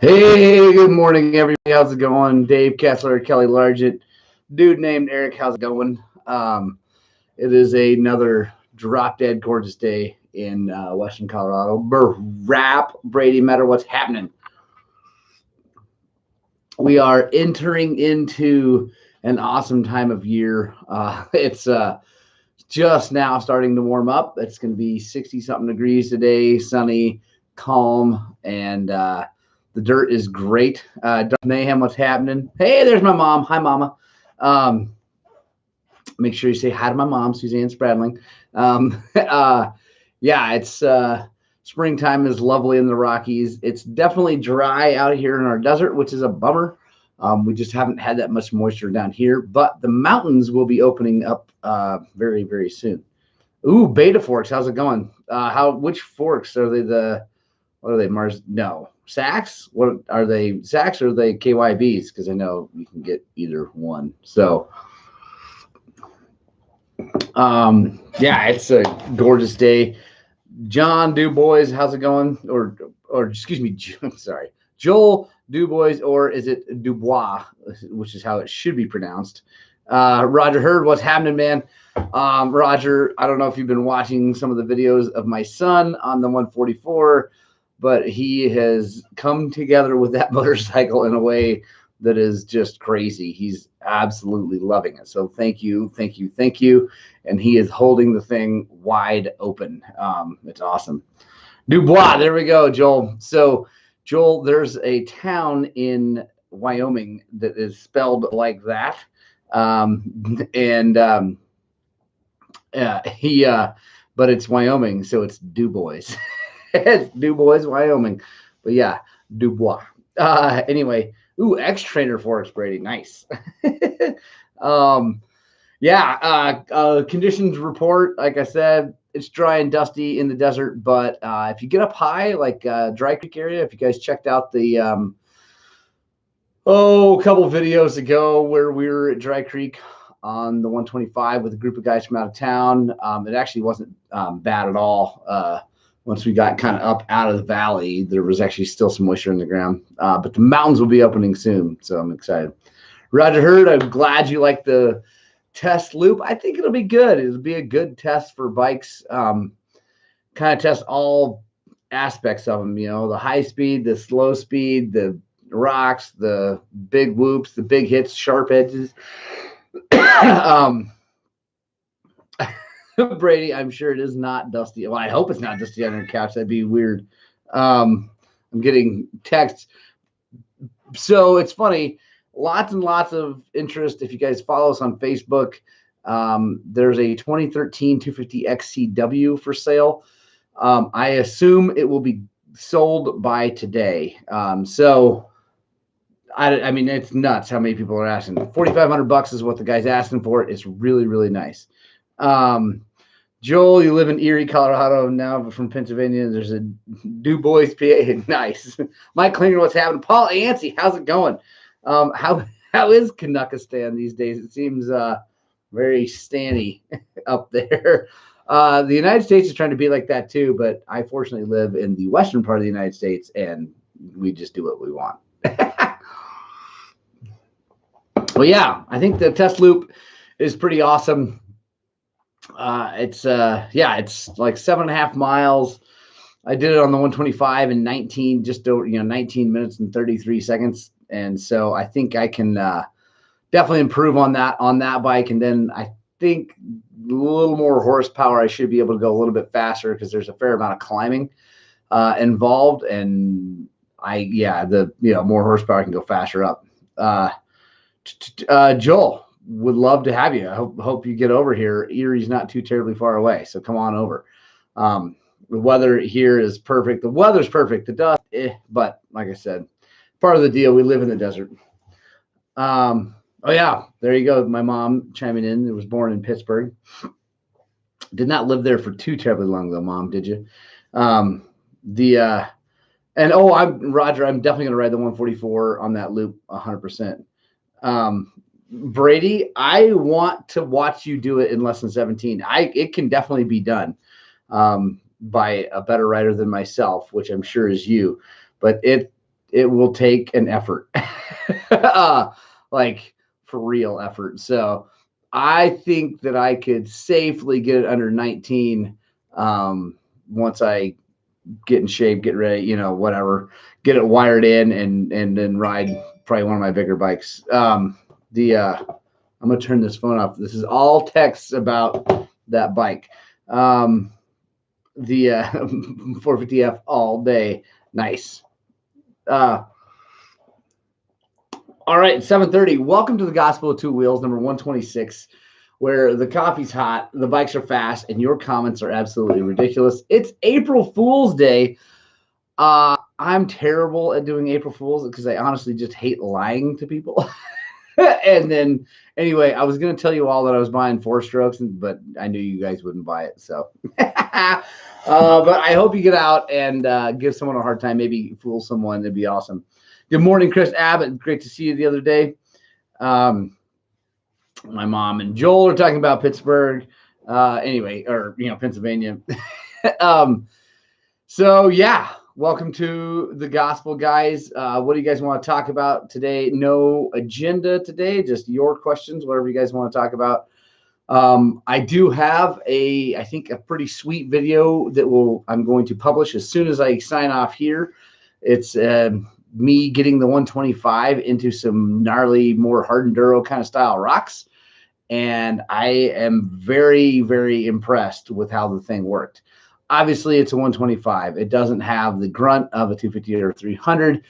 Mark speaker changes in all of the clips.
Speaker 1: Hey, good morning, everybody. How's it going? Dave Kessler, Kelly Largent, dude named Eric. How's it going? It is another drop dead gorgeous day in Western Colorado. Rap Brady, matter what's happening. We are entering into an awesome time of year. It's just now starting to warm up. It's going to be 60-something degrees today, sunny, calm, and the dirt is great. Mayhem, what's happening? Hey, there's my mom. Hi, Mama. Make sure you say hi to my mom, Suzanne Spradling. Yeah, it's springtime is lovely in the Rockies. It's definitely dry out here in our desert, which is a bummer. We just haven't had that much moisture down here, but the mountains will be opening up very, very soon. Ooh, Beta Forks, how's it going? Which forks are they? What are they? Mars? No, Saks. What are they? Saks or are they KYBs? Because I know you can get either one. So, yeah, it's a gorgeous day. John Dubois, how's it going? Or excuse me, sorry, Joel Dubois, or is it Dubois, which is how it should be pronounced? Roger Hurd, what's happening, man? Roger, I don't know if you've been watching some of the videos of my son on the 144. But he has come together with that motorcycle in a way that is just crazy. He's absolutely loving it. So thank you. And he is holding the thing wide open. It's awesome. Dubois, there we go, Joel. So, Joel, there's a town in Wyoming that is spelled like that. But it's Wyoming, so it's Dubois. It's Dubois, Wyoming. But yeah, Dubois. Anyway, X-Trainer Forks, Brady. Nice. Conditions report, like I said, it's dry and dusty in the desert, but if you get up high, like Dry Creek area, if you guys checked out the a couple videos ago where we were at Dry Creek on the 125 with a group of guys from out of town, it actually wasn't bad at all. Once we got kind of up out of the valley, there was actually still some moisture in the ground. But the mountains will be opening soon, so I'm excited. Roger Hurd, I'm glad you like the test loop. I think it'll be good. It'll be a good test for bikes. Kind of test all aspects of them, the high speed, the slow speed, the rocks, the big whoops, the big hits, sharp edges. Brady, I'm sure it is not dusty. Well, I hope it's not dusty on your couch. That'd be weird. I'm getting texts. So it's funny. Lots and lots of interest. If you guys follow us on Facebook, there's a 2013 250 XCW for sale. I assume it will be sold by today. I mean, it's nuts how many people are asking. $4,500 is what the guy's asking for it. It's really, really nice. Joel, you live in Erie, Colorado now, but from Pennsylvania. There's a Dubois, PA. Nice. Mike Klinger, what's happening? Paul Yancey, how's it going? How is Canuckistan these days? It seems very standy up there. The United States is trying to be like that too, but I fortunately live in the western part of the United States, and we just do what we want. Well, yeah, I think the test loop is pretty awesome. It's like 7.5 miles. I did it on the 125 in 19 minutes and 33 seconds. And so I think I can definitely improve on that bike. And then I think a little more horsepower, I should be able to go a little bit faster because there's a fair amount of climbing involved. And more horsepower, I can go faster up. Joel, would love to have you. I hope you get over here. Erie's not too terribly far away, so come on over. The weather here is perfect. The weather's perfect. The dust, but like I said, part of the deal. We live in the desert. Oh yeah, there you go. My mom chiming in. It was born in Pittsburgh. Did not live there for too terribly long though, Mom. Did you? I'm Roger. I'm definitely gonna ride the 144 on that loop 100%. Brady, I want to watch you do it in less than 17. It can definitely be done by a better rider than myself, which I'm sure is you. But it will take an effort, like for real effort. So I think that I could safely get it under 19 once I get in shape, get ready, you know, whatever, get it wired in and then ride probably one of my bigger bikes. I'm going to turn this phone off. This is all texts about that bike. The 450F all day. Nice. All right, 7:30. Welcome to the Gospel of Two Wheels, number 126, where the coffee's hot, the bikes are fast, and your comments are absolutely ridiculous. It's April Fool's Day. I'm terrible at doing April Fools because I honestly just hate lying to people. And then, anyway, I was going to tell you all that I was buying 4-strokes, but I knew you guys wouldn't buy it. So, but I hope you get out and give someone a hard time, maybe fool someone. It'd be awesome. Good morning, Chris Abbott. Great to see you the other day. My mom and Joel are talking about Pittsburgh. Anyway, or, you know, Pennsylvania. So, yeah. Welcome to the Gospel, guys. What do you guys want to talk about today? No agenda today, just your questions, whatever you guys want to talk about. I do have I think a pretty sweet video that I'm going to publish as soon as I sign off here. It's me getting the 125 into some gnarly, more hard enduro kind of style rocks. And I am very, very impressed with how the thing worked. Obviously, it's a 125. It doesn't have the grunt of a 250 or 300,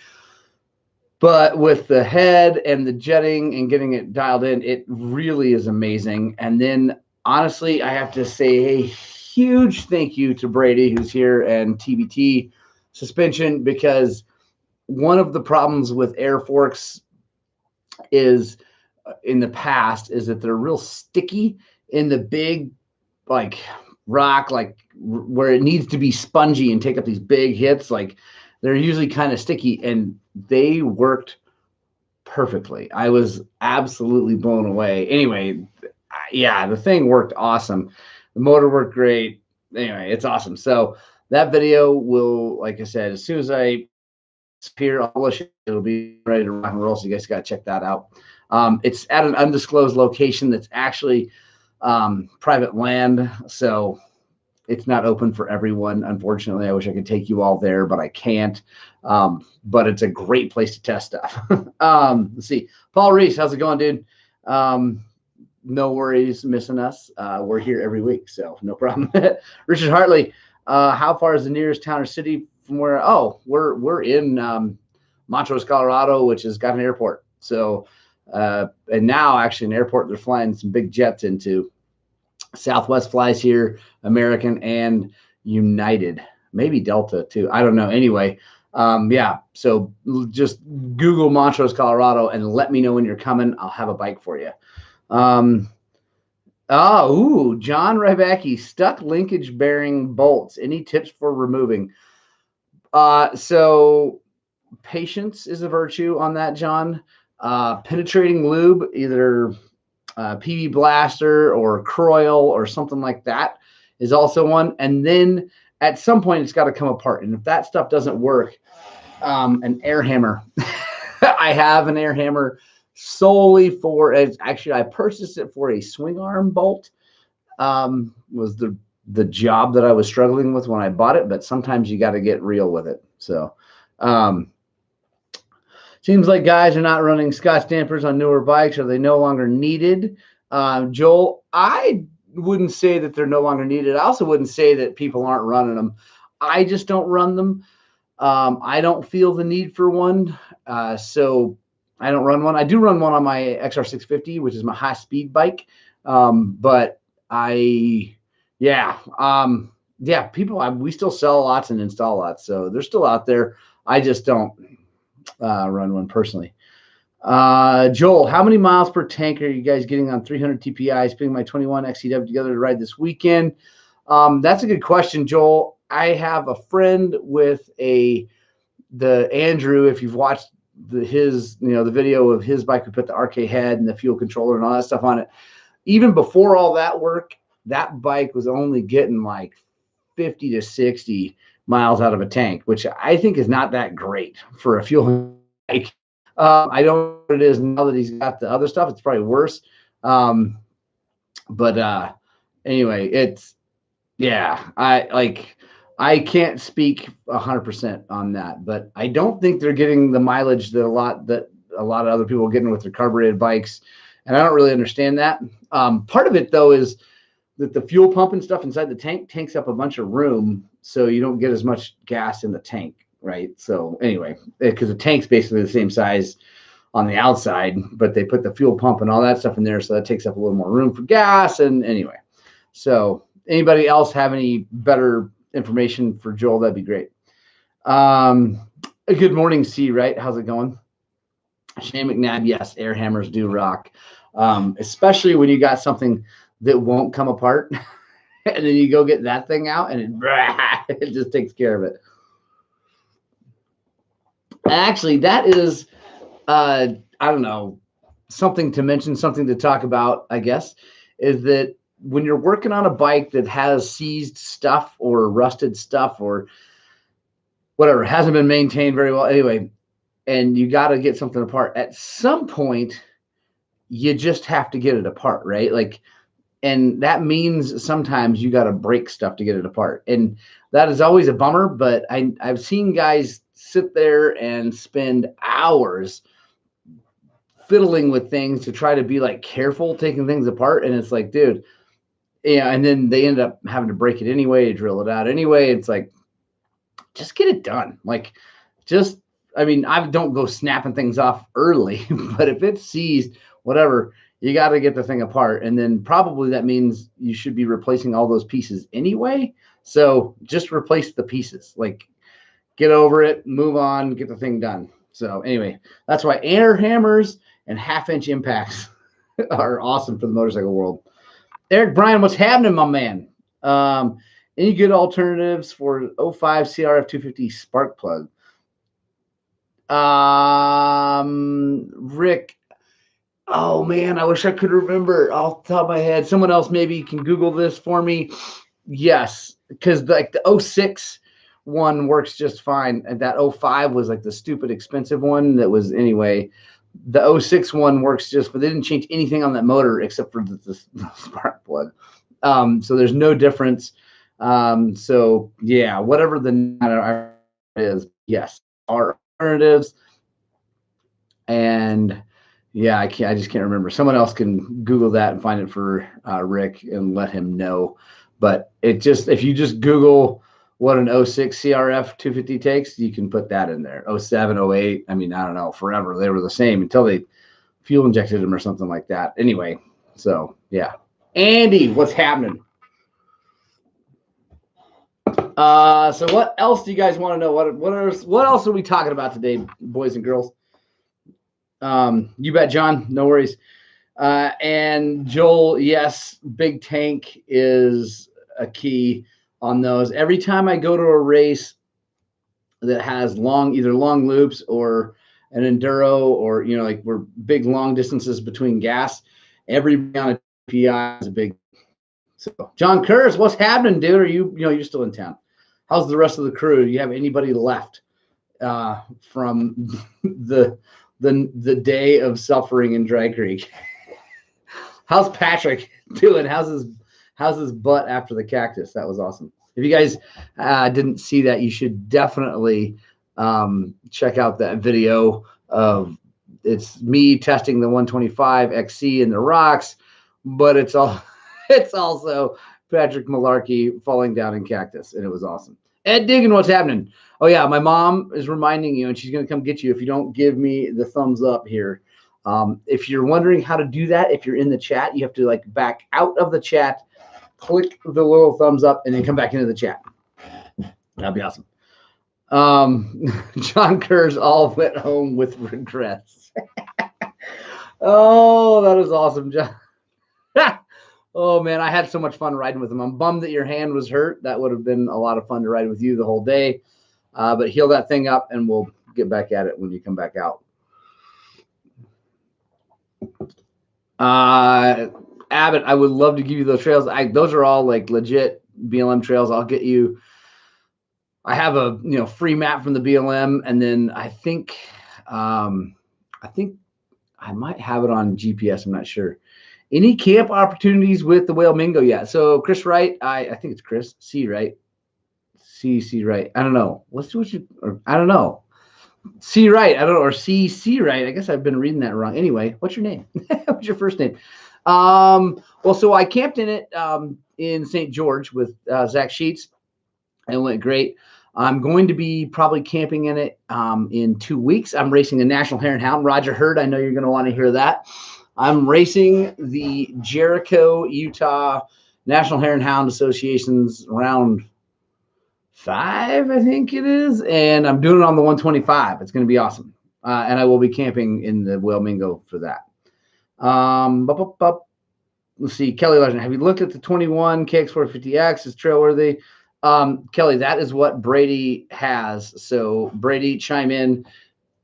Speaker 1: but with the head and the jetting and getting it dialed in, it really is amazing. And then, honestly, I have to say a huge thank you to Brady, who's here, and TBT Suspension, because one of the problems with air forks is in the past is that they're real sticky in the big, like, rock, like where it needs to be spongy and take up these big hits. Like, they're usually kind of sticky, and they worked perfectly. I was absolutely blown away. Anyway, yeah, the thing worked awesome. The motor worked great. Anyway, it's awesome. So that video will, like I said, as soon as I appear, I'll publish it. It'll be ready to rock and roll. So you guys got to check that out. It's at an undisclosed location that's actually private land, so it's not open for everyone. Unfortunately, I wish I could take you all there, but I can't. But it's a great place to test stuff. Let's see. Paul Reese, how's it going, dude? No worries missing us. We're here every week, so no problem. Richard Hartley, how far is the nearest town or city from where? Oh, we're in Montrose, Colorado, which has got an airport. So, and now actually an airport they're flying some big jets into. Southwest flies here, American and United, maybe Delta too. I don't know. Anyway, yeah. So just Google Montrose, Colorado, and let me know when you're coming. I'll have a bike for you. John Rybacki, stuck linkage bearing bolts. Any tips for removing? So patience is a virtue on that, John. Penetrating lube, either PB Blaster or Croyle or something like that, is also one. And then at some point it's got to come apart. And if that stuff doesn't work, an air hammer. I have an air hammer solely for, actually I purchased it for a swing arm bolt. Was the job that I was struggling with when I bought it, but sometimes you got to get real with it. So seems like guys are not running Scotch dampers on newer bikes. Are they no longer needed? Joel, I wouldn't say that they're no longer needed. I also wouldn't say that people aren't running them. I just don't run them. I don't feel the need for one. So I don't run one. I do run one on my XR650, which is my high speed bike. But people, we still sell lots and install lots. So they're still out there. I just don't run one personally. Joel, how many miles per tank are you guys getting on 300 TPI? Putting my 21 XCW together to ride this weekend. That's a good question, Joel. I have a friend with the Andrew. If you've watched the video of his bike, we put the RK head and the fuel controller and all that stuff on it. Even before all that work, that bike was only getting like 50 to 60 miles out of a tank, which I think is not that great for a fuel bike. I don't know what it is now that he's got the other stuff. It's probably worse. But anyway, it's, yeah, I can't speak 100% on that, but I don't think they're getting the mileage that a lot of other people are getting with their carbureted bikes. And I don't really understand that. Part of it though is that the fuel pump and stuff inside the tank takes up a bunch of room, so you don't get as much gas in the tank, right? So anyway, because the tank's basically the same size on the outside, but they put the fuel pump and all that stuff in there, so that takes up a little more room for gas. And anyway, so anybody else have any better information for Joel? That'd be great. Good morning, C. Right? How's it going? Shane McNabb, yes, air hammers do rock, especially when you got something that won't come apart, and then you go get that thing out, and it just takes care of it. Actually, that is, I don't know, something to mention, something to talk about, I guess, is that when you're working on a bike that has seized stuff or rusted stuff or whatever, hasn't been maintained very well anyway, and you got to get something apart, at some point, you just have to get it apart, right? Like, and that means sometimes you got to break stuff to get it apart. And that is always a bummer, but I've seen guys sit there and spend hours fiddling with things to try to be like careful taking things apart. And it's like, dude, yeah. And then they end up having to break it anyway, drill it out anyway. It's like, just get it done. Like, just, I mean, I don't go snapping things off early, but if it's seized, whatever, you got to get the thing apart. And then probably that means you should be replacing all those pieces anyway. So just replace the pieces, like get over it, move on, get the thing done. So anyway, that's why air hammers and 1/2-inch impacts are awesome for the motorcycle world. Eric Bryan, what's happening, my man? Any good alternatives for 05 CRF 250 spark plug? Rick, oh man, I wish I could remember off the top of my head. Someone else maybe can Google this for me. Yes, because like the 06 one works just fine, and that 05 was like the stupid expensive one that was, anyway. The 06 one works just, but they didn't change anything on that motor except for the spark plug. So there's no difference. So yeah, whatever the is, yes, are alternatives. And yeah, I just can't remember. Someone else can Google that and find it for Rick and let him know. But it just, if you just Google what an 06 CRF 250 takes, you can put that in there. 07, 08, I mean, I don't know, forever. They were the same until they fuel injected them or something like that. Anyway, so yeah. Andy, what's happening? So what else do you guys want to know? What else are we talking about today, boys and girls? You bet, John. No worries. And Joel, yes, big tank is a key on those. Every time I go to a race that has either long loops or an enduro, or, you know, like we're big long distances between gas, everybody on a PI is a big. So John Curtis, what's happening, dude? Are you're still in town? How's the rest of the crew? Do you have anybody left from the day of suffering in Dry Creek? How's Patrick doing? How's his butt after the cactus? That was awesome. If you guys didn't see that, you should definitely check out that video of, it's me testing the 125 XC in the rocks, but it's also Patrick Malarkey falling down in cactus, and it was awesome. Ed Diggin, what's happening? Oh yeah, my mom is reminding you, and she's going to come get you if you don't give me the thumbs up here. If you're wondering how to do that, if you're in the chat, you have to like back out of the chat, click the little thumbs up, and then come back into the chat. That'd be awesome. John Kerr's all went home with regrets. Oh, that is awesome, John. Oh man, I had so much fun riding with him. I'm bummed that your hand was hurt. That would have been a lot of fun to ride with you the whole day. But heal that thing up, and we'll get back at it when you come back out. Abbott, I would love to give you those trails. Those are all like legit BLM trails. I'll get you I have a free map from the BLM, and then I think I might have it on GPS. I'm not sure. Any camp opportunities with the Whale Mingo yet? So Chris Wright, I think it's Chris C. Wright, C Wright. I don't know. Let's do what you. Or, I don't know. C Wright. I don't know. Or C Wright. I guess I've been reading that wrong. Anyway, what's your name? What's your first name? Well, so I camped in it in St. George with Zach Sheets. It went great. I'm going to be probably camping in it in 2 weeks. I'm racing a National Hare and Hound. Roger Hurd, I know you're going to want to hear that. I'm racing the Jericho, Utah National Hare and Hound Association's round 5, I think it is. And I'm doing it on the 125. It's going to be awesome. And I will be camping in the Whale Mingo for that. Let's see. Kelly Legend, have you looked at the 21 KX450X? It's trailworthy. Kelly, that is what Brady has. So Brady, chime in.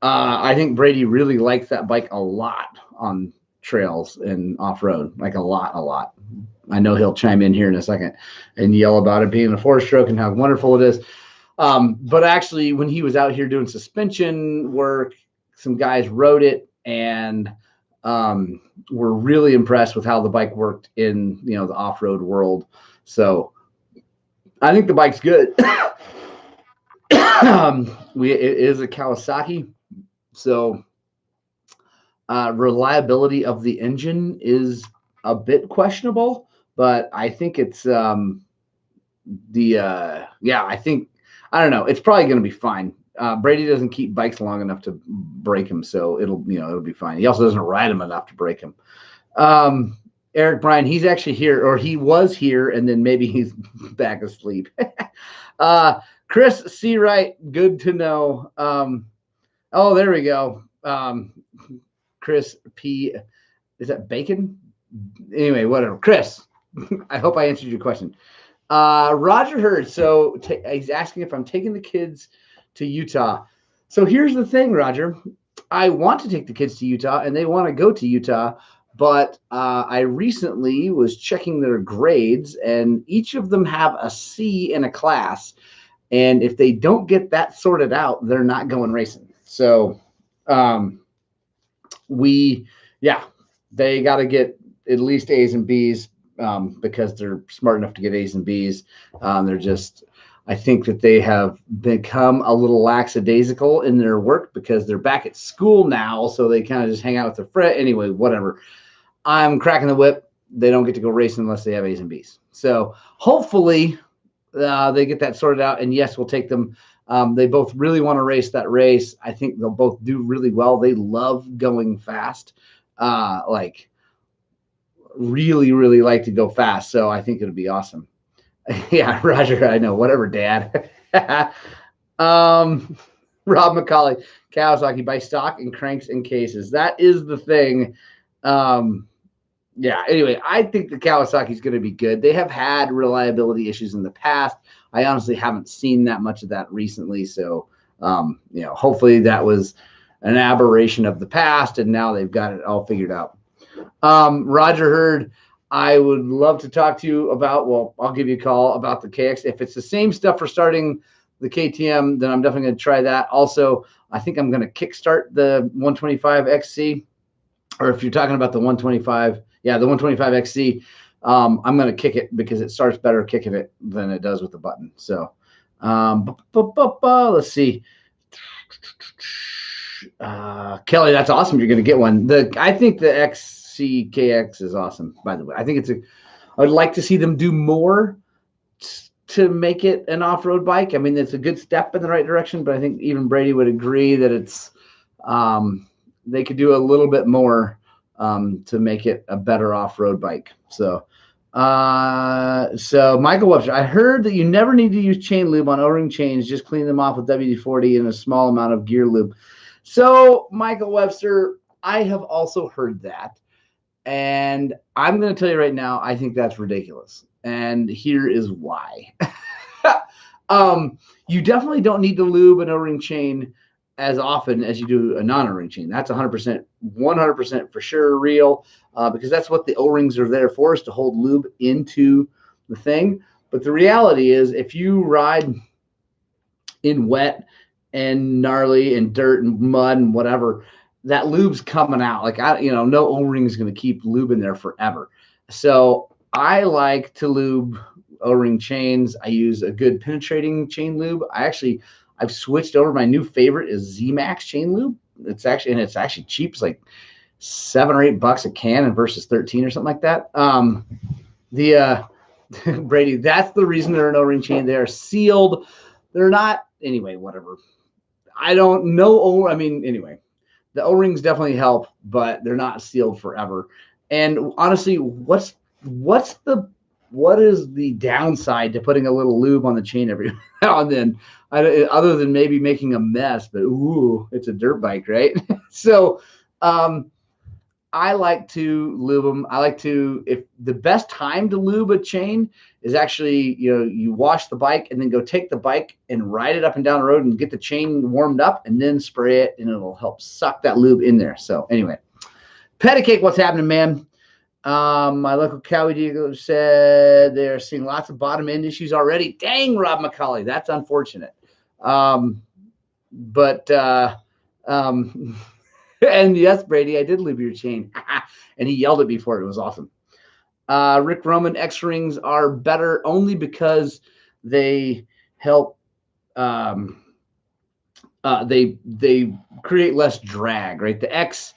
Speaker 1: I think Brady really likes that bike a lot on trails and off-road, like a lot. I know he'll chime in here in a second and yell about it being a 4-stroke and how wonderful it is. But actually, when he was out here doing suspension work, some guys rode it and were really impressed with how the bike worked in the off-road world. So I think the bike's good. It is a Kawasaki, so reliability of the engine is a bit questionable, but I think it's I don't know. It's probably going to be fine. Brady doesn't keep bikes long enough to break them, so it'll be fine. He also doesn't ride them enough to break them. Eric Bryan, he's actually here, or he was here, and then maybe he's back asleep. Chris C. Wright, good to know. Oh, there we go. Chris P. Is that Bacon? Anyway, whatever. Chris, I hope I answered your question. Roger Hurd, so he's asking if I'm taking the kids to Utah. So here's the thing, Roger. I want to take the kids to Utah, and they want to go to Utah. But I recently was checking their grades, and each of them have a C in a class. And if they don't get that sorted out, they're not going racing. So they got to get at least A's and B's because they're smart enough to get A's and B's. I think that they have become a little lackadaisical in their work because they're back at school now. So they kind of just hang out with their friend. Anyway, whatever. I'm cracking the whip. They don't get to go racing unless they have A's and B's. So hopefully they get that sorted out. And yes, we'll take them. They both really want to race that race. I think they'll both do really well. They love going fast, really, really like to go fast. So I think it'll be awesome. Yeah, Roger, I know. Whatever, Dad. Rob McCauley, Kawasaki by stock and cranks and cases. That is the thing. Anyway, I think the Kawasaki is going to be good. They have had reliability issues in the past. I honestly haven't seen that much of that recently. So, hopefully that was an aberration of the past and now they've got it all figured out. Roger Hurd, I would love to talk to you about, I'll give you a call about the KX. If it's the same stuff for starting the KTM, then I'm definitely going to try that. Also, I think I'm going to kickstart the 125 XC, or if you're talking about the 125, the 125 XC, I'm going to kick it because it starts better kicking it than it does with the button. So, let's see. Kelly, that's awesome. You're going to get one. I think the XCKX is awesome, by the way. I think I would like to see them do more to make it an off-road bike. I mean, it's a good step in the right direction, but I think even Brady would agree that it's, they could do a little bit more to make it a better off-road bike. So Michael Webster, I heard that you never need to use chain lube on O-ring chains, just clean them off with WD-40 and a small amount of gear lube. So Michael Webster, I have also heard that. And I'm going to tell you right now, I think that's ridiculous. And here is why. You definitely don't need to lube an O-ring chain as often as you do a non-O-ring chain. That's 100% for sure real, because that's what the O-rings are there for, is to hold lube into the thing. But the reality is, if you ride in wet and gnarly and dirt and mud and whatever, that lube's coming out. Like no O-ring is going to keep lube in there forever. So I like to lube O-ring chains. I use a good penetrating chain lube. I've switched over. My new favorite is Z-Max chain lube. It's actually cheap. It's like $7 or $8 a can versus 13 or something like that. Brady, that's the reason they're an O-ring chain. They are sealed. They're not, anyway, whatever. I don't know. Anyway, the O-rings definitely help, but they're not sealed forever. And honestly, what is the downside to putting a little lube on the chain every now and then, other than maybe making a mess? But it's a dirt bike, right? So, I like to lube them. If the best time to lube a chain is actually, you wash the bike and then go take the bike and ride it up and down the road and get the chain warmed up and then spray it, and it'll help suck that lube in there. So anyway, Petty Cake, what's happening, man? My local Cowie dealer said they're seeing lots of bottom end issues already. Dang, Rob McCauley, that's unfortunate. And yes, Brady, I did lube your chain. And he yelled at me for it. It was awesome. Rick Roman, X-rings are better only because they help. They create less drag, right? The X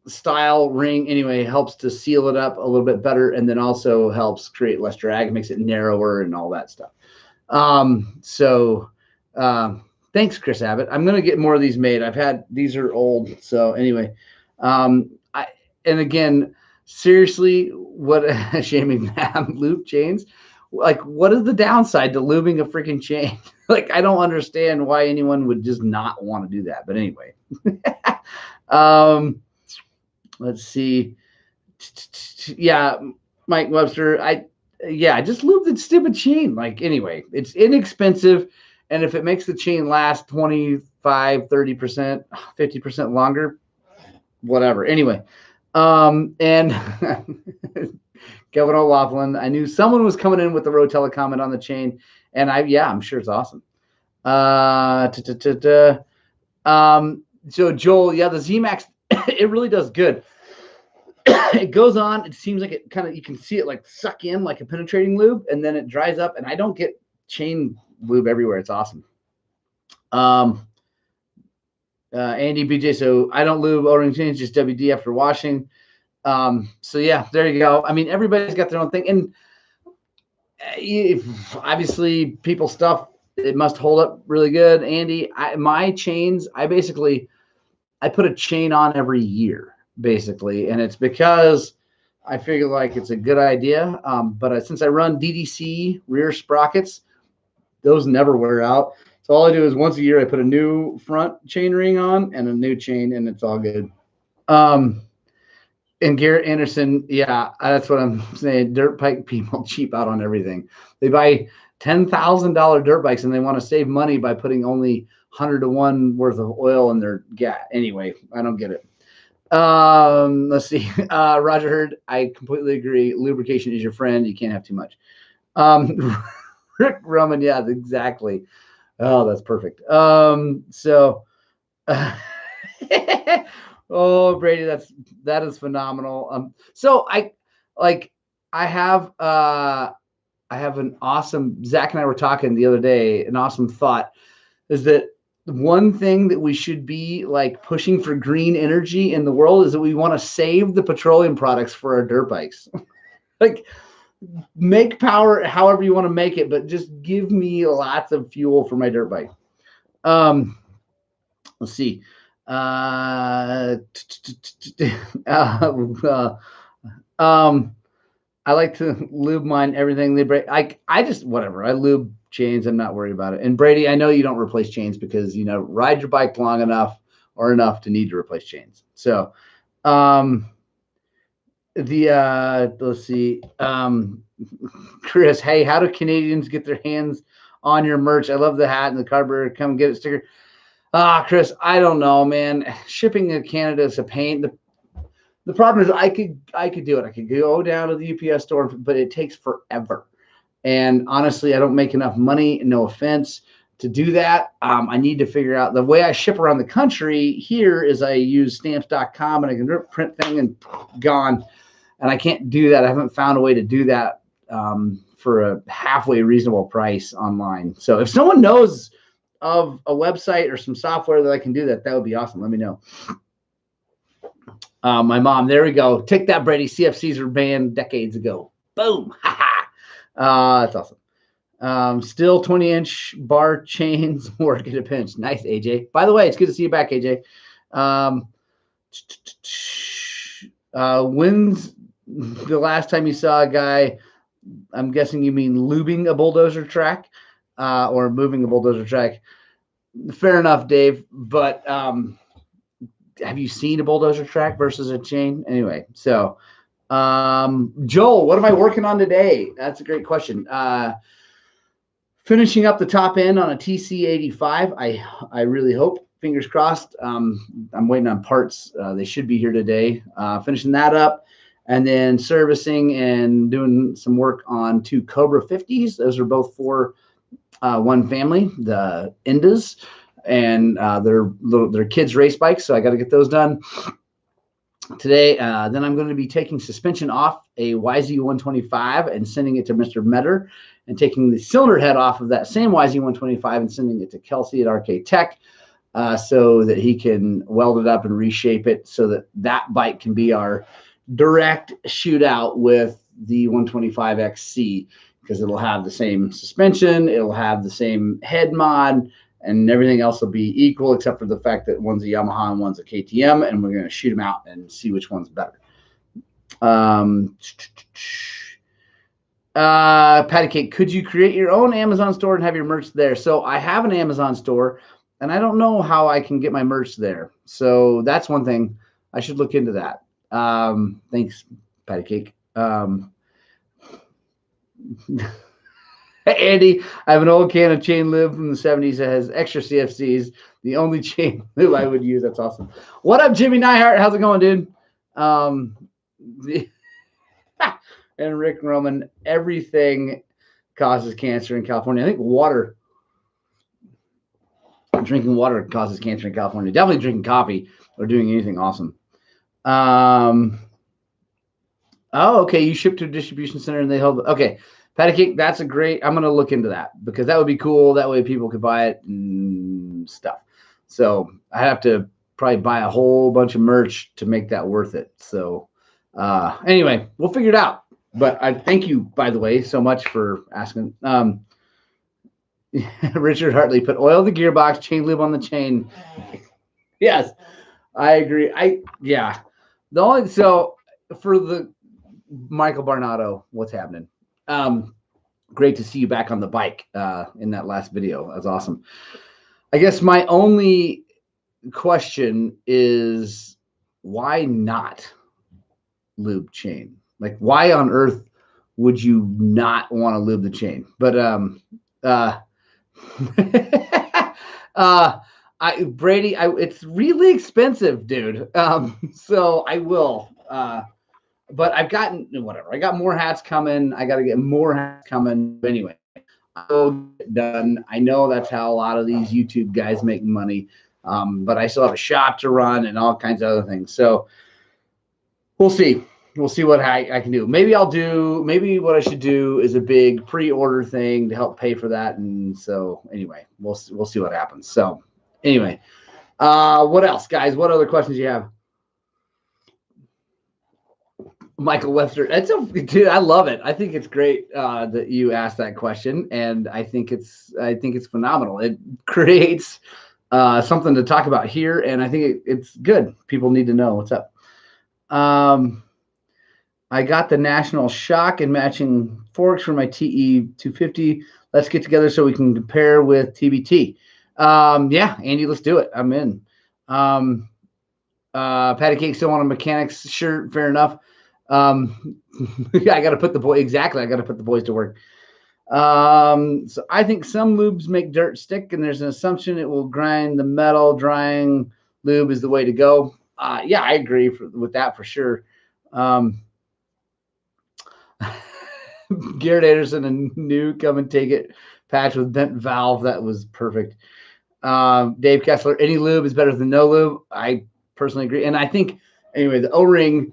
Speaker 1: style ring, anyway, helps to seal it up a little bit better, and then also helps create less drag, makes it narrower and all that stuff. Thanks, Chris Abbott. I'm going to get more of these made. These are old. So anyway, and again, seriously, what shaming loop chains? Like, what is the downside to lubing a freaking chain? Like, I don't understand why anyone would just not want to do that. But anyway, let's see. Yeah, Mike Webster. I just lube the stupid chain. Like, anyway, it's inexpensive. And if it makes the chain last 25, 30%, 50% longer, whatever. Anyway, and Kevin O'Laughlin, I knew someone was coming in with the Rotella comment on the chain, and I'm sure it's awesome. So Joel, the Z-Max, it really does good. It goes on. It seems like it you can see it like suck in like a penetrating lube, and then it dries up, and I don't get chain lube everywhere. It's awesome. Andy BJ, so I don't lube O-ring chains, just WD after washing. So yeah, there you go. I mean, everybody's got their own thing, and obviously people's stuff, it must hold up really good. Andy, my chains, I put a chain on every year basically, and it's because I figure like it's a good idea. But since I run DDC rear sprockets, those never wear out. So all I do is once a year, I put a new front chain ring on and a new chain, and it's all good. And Garrett Anderson, yeah, that's what I'm saying. Dirt bike people cheap out on everything. They buy $10,000 dirt bikes and they want to save money by putting only 100 to 1 worth of oil in their gas. Anyway, I don't get it. Let's see. Roger Hurd, I completely agree. Lubrication is your friend. You can't have too much. Rick Roman, yeah, exactly. Oh, that's perfect. Oh, Brady, that is phenomenal. So I have an awesome, Zach and I were talking the other day, an awesome thought is that one thing that we should be like pushing for green energy in the world is that we want to save the petroleum products for our dirt bikes. Like, make power however you want to make it, but just give me lots of fuel for my dirt bike. Let's see. I like to lube mine, everything they break. I just, whatever. I lube chains. I'm not worried about it. And Brady, I know you don't replace chains because, ride your bike long enough or enough to need to replace chains. So, let's see. Chris, hey, how do Canadians get their hands on your merch? I love the hat and the carburetor. Come get it sticker. Chris, I don't know, man. Shipping to Canada is a pain. The problem is I could do it. I could go down to the UPS store, but it takes forever. And honestly, I don't make enough money, no offense, to do that. I need to figure out the way I ship around the country here is I use stamps.com and I can print thing and gone. And I can't do that. I haven't found a way to do that for a halfway reasonable price online. So if someone knows of a website or some software that I can do that, that would be awesome. Let me know. My mom, there we go. Take that, Brady. CFCs were banned decades ago. Boom. That's awesome. Still 20-inch bar chains work at a pinch. Nice, AJ. By the way, it's good to see you back, AJ. When's the last time you saw a guy, I'm guessing you mean lubing a bulldozer track or moving a bulldozer track? Fair enough, Dave. But have you seen a bulldozer track versus a chain? Anyway, so Joel, what am I working on today? That's a great question. Finishing up the top end on a TC85. I really hope, fingers crossed. I'm waiting on parts. They should be here today. Finishing that up and then servicing and doing some work on 2 Cobra 50s. Those are both for one family, the Indas, and they're kids race bikes. So I got to get those done today. Then I'm going to be taking suspension off a YZ125 and sending it to Mr. Metter, and taking the cylinder head off of that same YZ125 and sending it to Kelsey at RK Tech so that he can weld it up and reshape it so that that bike can be our direct shootout with the 125XC, because it'll have the same suspension, it'll have the same head mod, and everything else will be equal except for the fact that one's a Yamaha and one's a KTM, and we're going to shoot them out and see which one's better. Patty Cake, could you create your own Amazon store and have your merch there? So I have an Amazon store, and I don't know how I can get my merch there. So that's one thing. I should look into that. Thanks, Patty Cake. Andy, I have an old can of chain lube from the 70s that has extra CFCs. The only chain lube I would use. That's awesome. What up, Jimmy Nyhart? How's it going, dude? And Rick Roman, everything causes cancer in California. I think drinking water causes cancer in California. Definitely drinking coffee or doing anything awesome. Oh, okay. You ship to a distribution center and they hold. Okay. Patty Cake, that's a great. I'm going to look into that because that would be cool. That way people could buy it and stuff. So I have to probably buy a whole bunch of merch to make that worth it. So anyway, we'll figure it out. But I thank you, by the way, so much for asking. Richard Hartley put oil the gearbox, chain lube on the chain. Yes, I agree. So for the Michael Barnado, what's happening? Great to see you back on the bike in that last video. That's awesome. I guess my only question is why not lube chain? Like, why on earth would you not want to lube the chain? But Brady, it's really expensive, dude. So I will. But I've gotten whatever. I got more hats coming. I got to get more hats coming. But anyway, I'll get it done. I know that's how a lot of these YouTube guys make money. But I still have a shop to run and all kinds of other things. So we'll see. We'll see what I can do. Maybe what I should do is a big pre-order thing to help pay for that. And so anyway, we'll see what happens. So anyway, what else, guys? What other questions do you have? Michael Webster, dude, I love it. I think it's great that you asked that question, and I think it's phenomenal. It creates something to talk about here, and I think it's good. People need to know what's up. I got the National Shock and matching forks for my TE 250. Let's get together so we can compare with TBT. Yeah, Andy, let's do it. I'm in. Patty Cake still on a mechanic's shirt. Fair enough. I got to put the boys to work. So I think some lubes make dirt stick, and there's an assumption it will grind the metal. Drying lube is the way to go. Yeah, I agree with that for sure. Garrett Anderson, a new come and take it patch with bent valve. That was perfect. Dave Kessler, any lube is better than no lube. I personally agree. And I think, anyway, the O-ring,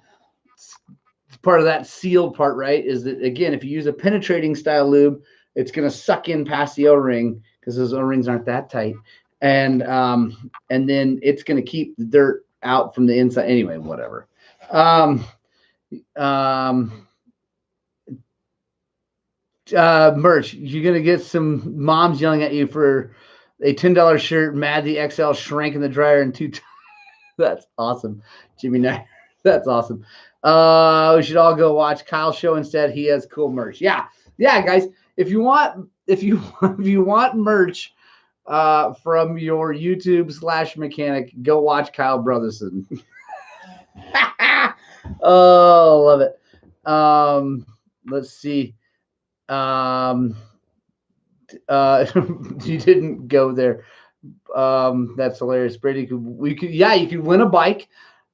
Speaker 1: part of that sealed part, right, is that, again, if you use a penetrating style lube, it's going to suck in past the O-ring because those O-rings aren't that tight. And then it's going to keep the dirt out from the inside. Anyway, whatever. Merch, you're going to get some moms yelling at you for a $10 shirt, Mad the XL shrank in the dryer in 2 times. That's awesome. Jimmy Knight. That's awesome. We should all go watch Kyle's show instead. He has cool merch. Yeah, guys. If you want merch from your YouTube /mechanic, go watch Kyle Brotherson. Oh, love it. Let's see. You didn't go there. That's hilarious. Brady, you could win a bike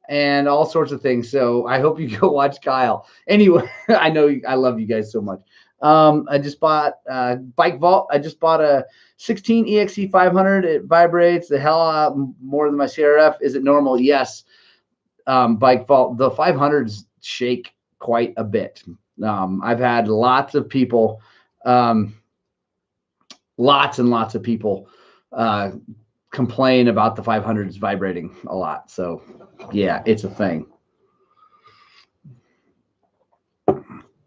Speaker 1: and all sorts of things. So I hope you go watch Kyle. Anyway, I know I love you guys so much. I just bought Bike Vault. I just bought a 16 EXE 500. It vibrates the hell out more than my CRF. Is it normal? Yes. Bike Vault. The 500s shake quite a bit. I've had lots of people, lots and lots of people complain about the 500s vibrating a lot. So yeah, it's a thing.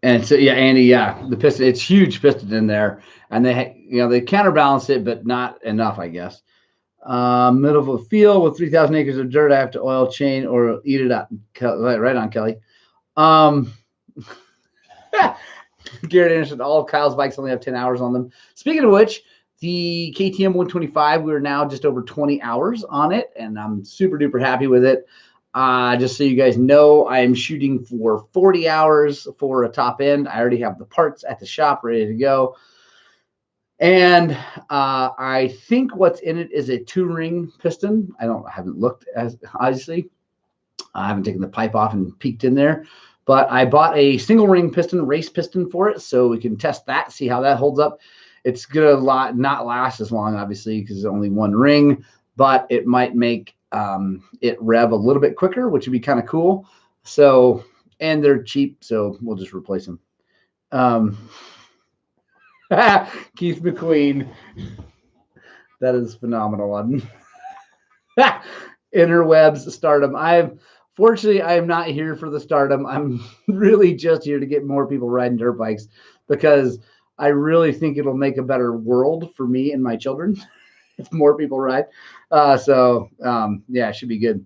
Speaker 1: And so, yeah, Andy, the piston, it's huge piston in there, and they counterbalance it, but not enough, I guess. Middle of a field with 3,000 acres of dirt, I have to oil chain or eat it up. Right on, Kelly. Garrett Anderson, all of Kyle's bikes only have 10 hours on them. Speaking of which, the KTM 125, we're now just over 20 hours on it, and I'm super duper happy with it. Just so you guys know, I am shooting for 40 hours for a top end. I already have the parts at the shop ready to go. And I think what's in it is a 2-ring piston. I haven't looked, as obviously. I haven't taken the pipe off and peeked in there. But I bought a single ring piston, race piston for it, so we can test that, see how that holds up. It's going to not last as long, obviously, because it's only 1 ring, but it might make it rev a little bit quicker, which would be kind of cool. So, and they're cheap, so we'll just replace them. Keith McQueen. That is phenomenal. Interwebs stardom. Fortunately, I am not here for the stardom. I'm really just here to get more people riding dirt bikes because I really think it'll make a better world for me and my children if more people ride. Yeah, it should be good.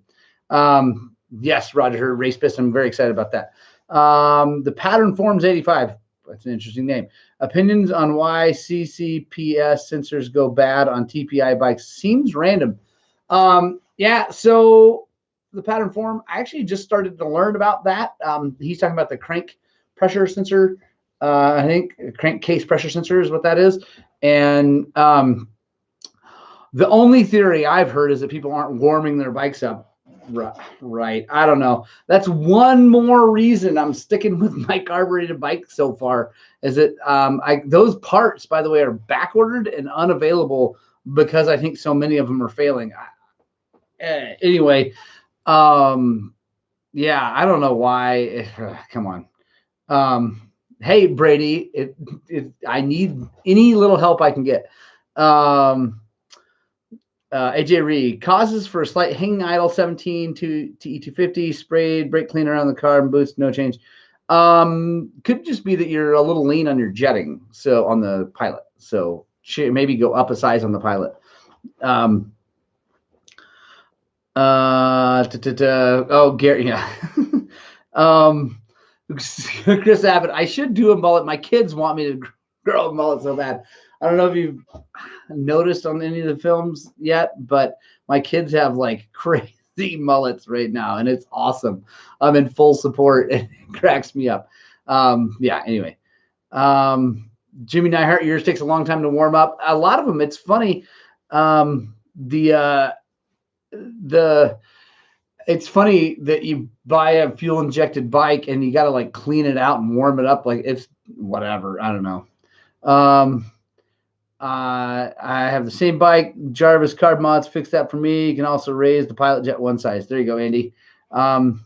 Speaker 1: Yes, Roger, race piston. I'm very excited about that. The Pattern Forms 85. That's an interesting name. Opinions on why CCPS sensors go bad on TPI bikes seems random. Yeah, so the Pattern Form, I actually just started to learn about that. He's talking about the crank pressure sensor. I think crankcase pressure sensor is what that is. And the only theory I've heard is that people aren't warming their bikes up right. I don't know. That's one more reason I'm sticking with my carbureted bike so far, is that those parts, by the way, are back ordered and unavailable because I think so many of them are failing. Anyway, yeah, I don't know why. Come on. Hey, Brady, I need any little help I can get. AJ Reed, causes for a slight hanging idle 17 to E250, sprayed brake cleaner on the car and boost, no change. Could just be that you're a little lean on your jetting, so on the Pilot. So maybe go up a size on the Pilot. Oh, Gary, yeah. Chris Abbott, I should do a mullet. My kids want me to grow a mullet so bad. I don't know if you've noticed on any of the films yet, but my kids have like crazy mullets right now, and it's awesome. I'm in full support. It cracks me up. Yeah, anyway. Jimmy Neihart, yours takes a long time to warm up. A lot of them, it's funny. It's funny that you buy a fuel injected bike and you got to like clean it out and warm it up. Like it's whatever. I don't know. I have the same bike. Jarvis Carb Mods fixed that for me. You can also raise the Pilot Jet one size. There you go, Andy. The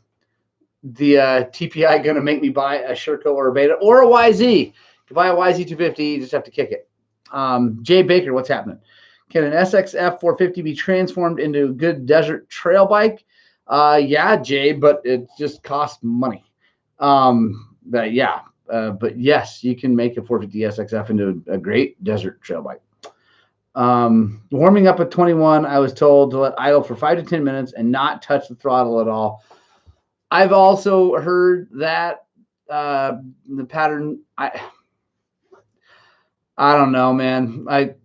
Speaker 1: TPI going to make me buy a Sherco or a Beta or a YZ. To buy a YZ250, you just have to kick it. Jay Baker, what's happening? Can an SXF 450 be transformed into a good desert trail bike? Yeah, Jay, but it just costs money. But yes, you can make a 450 SXF into a great desert trail bike. Warming up at 21, I was told to let idle for 5 to 10 minutes and not touch the throttle at all. I've also heard that the pattern. I don't know, man. And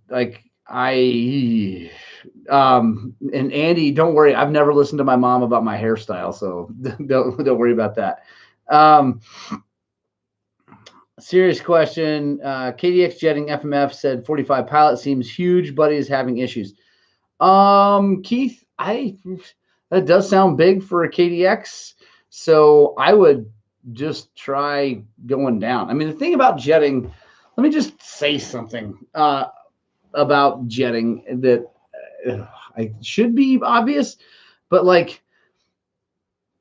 Speaker 1: Andy, don't worry. I've never listened to my mom about my hairstyle, so don't worry about that. Serious question. KDX Jetting FMF said 45 Pilot seems huge, but is having issues. Keith, that does sound big for a KDX, so I would just try going down. I mean, the thing about jetting, let me just say something about jetting that I should be obvious, but like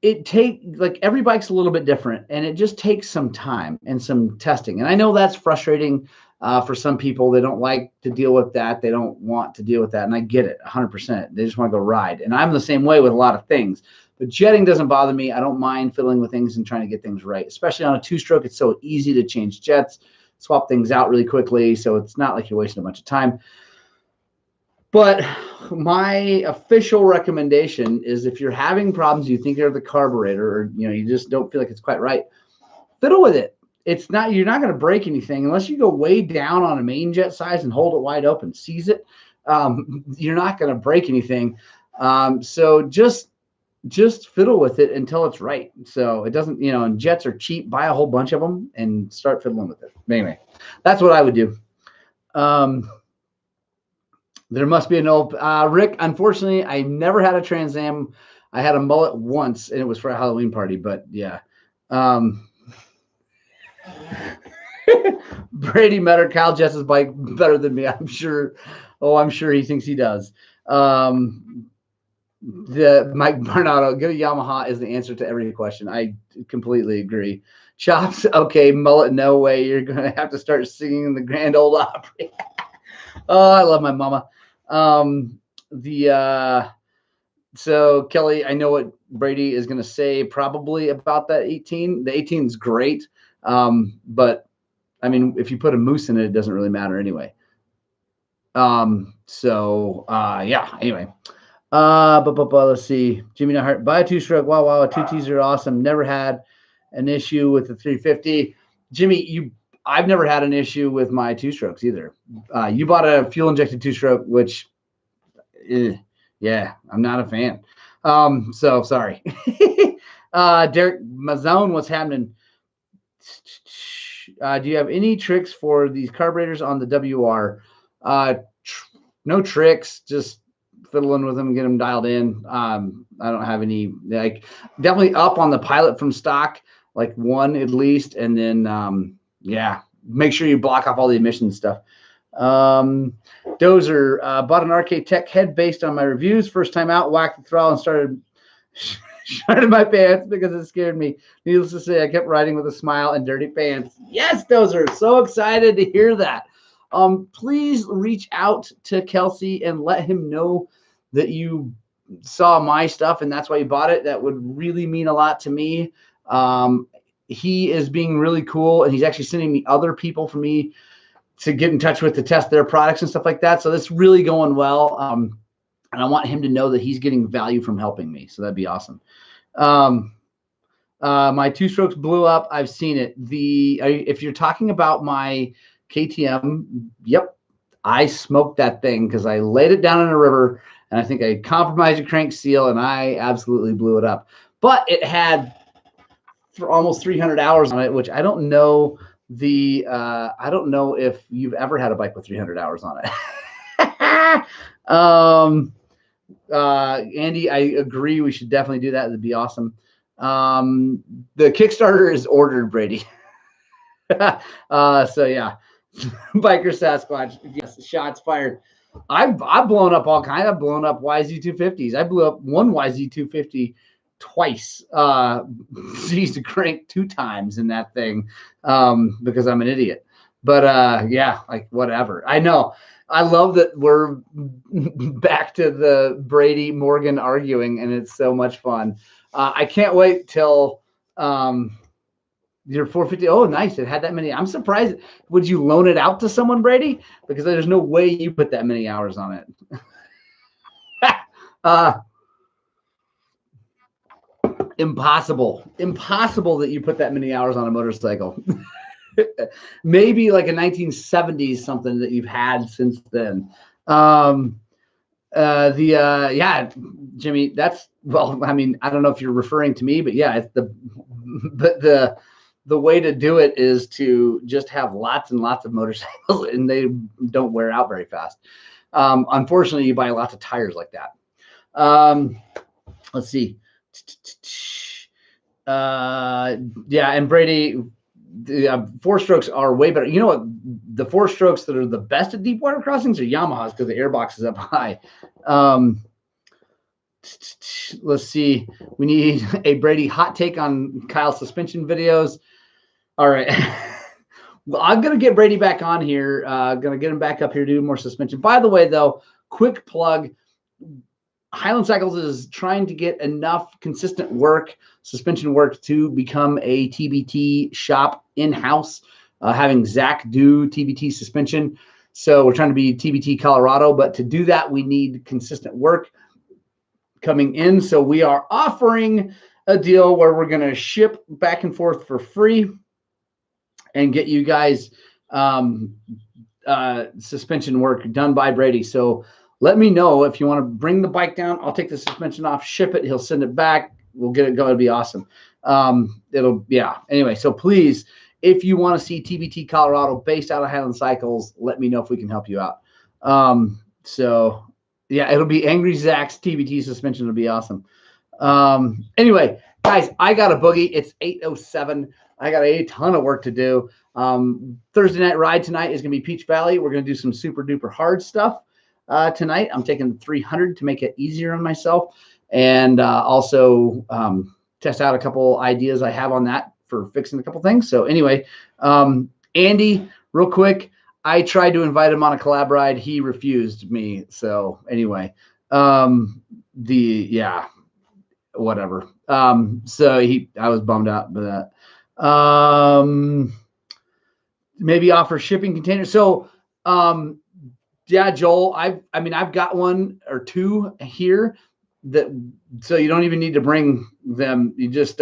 Speaker 1: every bike's a little bit different, and it just takes some time and some testing. And I know that's frustrating for some people. They don't like to deal with that. They don't want to deal with that. And I get it 100%. They just want to go ride. And I'm the same way with a lot of things. But jetting doesn't bother me. I don't mind fiddling with things and trying to get things right, especially on a two-stroke. It's so easy to change jets, swap things out really quickly. So it's not like you're wasting a bunch of time. But my official recommendation is if you're having problems, you think they're the carburetor, or you just don't feel like it's quite right, fiddle with it. It's not, you're not going to break anything unless you go way down on a main jet size and hold it wide open, seize it. You're not going to break anything. So just fiddle with it until it's right. So it doesn't, and jets are cheap. Buy a whole bunch of them and start fiddling with it. Anyway, that's what I would do. There must be an old Rick. Unfortunately, I never had a Trans Am. I had a mullet once, and it was for a Halloween party. But yeah, Brady met Kyle Jess's bike better than me. I'm sure. Oh, I'm sure he thinks he does. The Mike Barnado, get a Yamaha is the answer to every question. I completely agree. Chops, okay, mullet, no way. You're gonna have to start singing the Grand Ole Opry. Oh, I love my mama. So Kelly, I know what Brady is going to say probably about that 18. The 18 is great. But I mean, if you put a moose in it, it doesn't really matter anyway. Yeah, anyway. But let's see. Jimmy Nehart, buy a two-stroke. Wow, a 2Ts are awesome. Never had an issue with the 350. Jimmy, I've never had an issue with my two-strokes either. You bought a fuel-injected two-stroke, which, yeah, I'm not a fan. So sorry. Derek Mazone, what's happening? Do you have any tricks for these carburetors on the WR? No tricks, just fiddling with them, get them dialed in. I don't have any, definitely up on the Pilot from stock, like one at least, and then yeah, make sure you block off all the emissions stuff. Dozer, bought an RK Tech head based on my reviews. First time out, whacked the throttle and started shredding my pants because it scared me. Needless to say, I kept riding with a smile and dirty pants. Yes, Dozer, so excited to hear that. Please reach out to Kelsey and let him know that you saw my stuff and that's why you bought it. That would really mean a lot to me. He is being really cool, and he's actually sending me other people for me to get in touch with to test their products and stuff like that. So that's really going well. And I want him to know that he's getting value from helping me. So that'd be awesome. My two-strokes blew up. I've seen it. If you're talking about my KTM, yep, I smoked that thing because I laid it down in a river, and I think I compromised a crank seal, and I absolutely blew it up. But it had almost 300 hours on it, which I don't know I don't know if you've ever had a bike with 300 hours on it. Andy, I agree. We should definitely do that. That'd be awesome. The Kickstarter is ordered, Brady. So yeah, Biker Sasquatch. Yes, shots fired. I've blown up all kinds. I've blown up YZ250s. I blew up one YZ250 twice. She used to crank 2 times in that thing because I'm an idiot. But yeah, like whatever. I know. I love that we're back to the Brady Morgan arguing, and it's so much fun. I can't wait till your 450. Oh, nice. It had that many. I'm surprised. Would you loan it out to someone, Brady? Because there's no way you put that many hours on it. Impossible that you put that many hours on a motorcycle. Maybe like a 1970s something that you've had since then. Yeah, Jimmy, that's, well, I mean, I don't know if you're referring to me, but yeah, it's the way to do it is to just have lots and lots of motorcycles, and they don't wear out very fast. Unfortunately, you buy lots of tires like that. Let's see. Yeah, and Brady, the 4-strokes are way better. You know what? The 4-strokes that are the best at deep water crossings are Yamahas because the airbox is up high. Let's see. We need a Brady hot take on Kyle's suspension videos. All right. Well, I'm going to get Brady back on here. Going to get him back up here to do more suspension. By the way, though, quick plug. Highland Cycles is trying to get enough consistent work, suspension work, to become a TBT shop in-house, having Zach do TBT suspension. So we're trying to be TBT Colorado, but to do that, we need consistent work coming in. So we are offering a deal where we're going to ship back and forth for free and get you guys suspension work done by Brady. So let me know if you want to bring the bike down. I'll take the suspension off, ship it. He'll send it back. We'll get it going. It'll be awesome. Yeah. Anyway, so please, if you want to see TBT Colorado based out of Highland Cycles, let me know if we can help you out. So yeah, it'll be Angry Zach's TBT suspension. It'll be awesome. Anyway, guys, I got a boogie. It's 8:07. I got a ton of work to do. Thursday night ride tonight is going to be Peach Valley. We're going to do some super duper hard stuff tonight. I'm taking 300 to make it easier on myself, and also test out a couple ideas I have on that for fixing a couple things. So anyway, Andy, real quick, I tried to invite him on a collab ride. He refused me. So anyway, yeah, whatever. So I was bummed out by that. Maybe offer shipping containers. So, yeah, Joel, I've got 1 or 2 here so you don't even need to bring them. You just,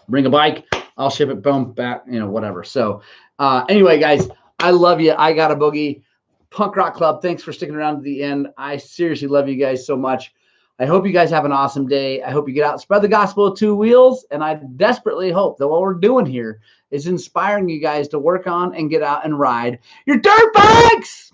Speaker 1: bring a bike. I'll ship it, boom, back, whatever. So, anyway, guys, I love you. I got a boogie. Punk Rock Club, thanks for sticking around to the end. I seriously love you guys so much. I hope you guys have an awesome day. I hope you get out and spread the gospel of 2 wheels. And I desperately hope that what we're doing here is inspiring you guys to work on and get out and ride your dirt bikes.